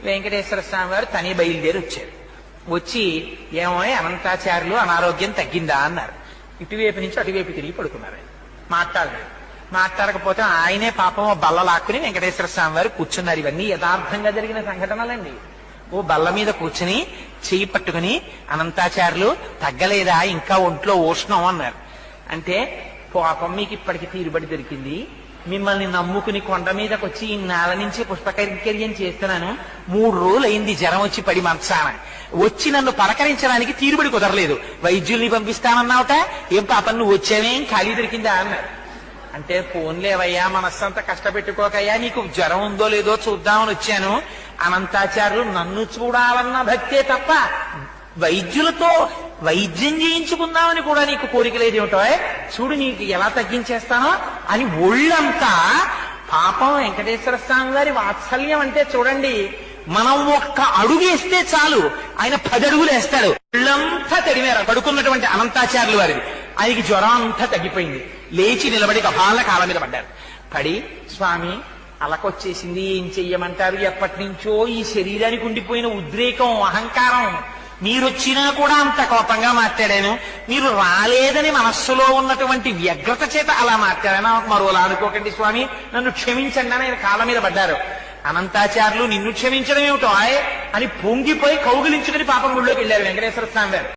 వెంకటేశ్వర స్వామి వారు తని బయలుదేరి వచ్చారు. వచ్చి ఏమో అనంతాచార్యులు అనారోగ్యం తగ్గిందా అన్నారు. ఇటువైపు నుంచి అటువైపు తిరిగి పడుకున్నారు. మాట్లాడలేదు. మాట్లాడకపోతే ఆయనే పాపం బల్ల లాక్కుని వెంకటేశ్వర స్వామి వారు కూర్చున్నారు. ఇవన్నీ యథార్థంగా జరిగిన సంఘటనలండి. ఓ బల్ల మీద కూర్చుని చెయ్యి పట్టుకుని అనంతాచార్యులు తగ్గలేదా, ఇంకా ఒంట్లో ఉష్ణం అన్నారు. అంటే పాపం మీకు ఇప్పటికి తీరుబడి దొరికింది, మిమ్మల్ని నమ్ముకుని కొండ మీదకి వచ్చి ఈ నేల నుంచి పుష్పకైంకర్యం చేస్తున్నాను, 3 రోజులు అయింది జ్వరం వచ్చి పడి మంచాన వచ్చి నన్ను పలకరించడానికి తీరుబడి కుదరలేదు, వైద్యుల్ని పంపిస్తానన్నావుట, ఏం పాపం నువ్వు వచ్చావేం ఖాళీ దొరికిందా అన్నారు. అంటే ఫోన్లేవయ్యా, మనస్సంతా కష్టపెట్టుకోకయ్యా, నీకు జ్వరం ఉందో లేదో చూద్దామని వచ్చాను. అనంతాచార్యులు నన్ను చూడాలన్న భక్తే తప్ప వైద్యులతో వైద్యం చేయించుకుందామని కూడా నీకు కోరిక లేదేమిటో, చూడు నీకు ఎలా తగ్గించేస్తానో అని ఒళ్ళంతా. పాపం వెంకటేశ్వర స్వామి వారి వాత్సల్యం అంటే చూడండి, మనం ఒక్క అడుగేస్తే చాలు ఆయన 10 అడుగులు వేస్తాడు. ఒళ్ళంతా తడిమేర పడుకున్నటువంటి అనంతాచార్యులు వారిది. ఆయనకి జ్వరం అంతా తగ్గిపోయింది. లేచి నిలబడి కపాల కాళ్ళ మీద పడ్డారు. పడి స్వామి అలకొచ్చేసింది, ఏం చెయ్యమంటారు, ఎప్పటి నుంచో ఈ శరీరానికి ఉండిపోయిన ఉద్రేకం, అహంకారం, మీరొచ్చినా కూడా అంత కోపంగా మాట్లాడాను, మీరు రాలేదని మనస్సులో ఉన్నటువంటి వ్యగ్రత చేత అలా మాట్లాడాను, మరోలా అనుకోకండి స్వామి, నన్ను క్షమించండి అని ఆయన కాళ్ళ మీద పడ్డారు. అనంతాచార్యులు నిన్ను క్షమించడం ఏమిటో అని పొంగిపోయి కౌగిలించుకుని పాపం గుళ్ళోకి వెళ్ళారు వెంకటేశ్వర స్వామి గారు.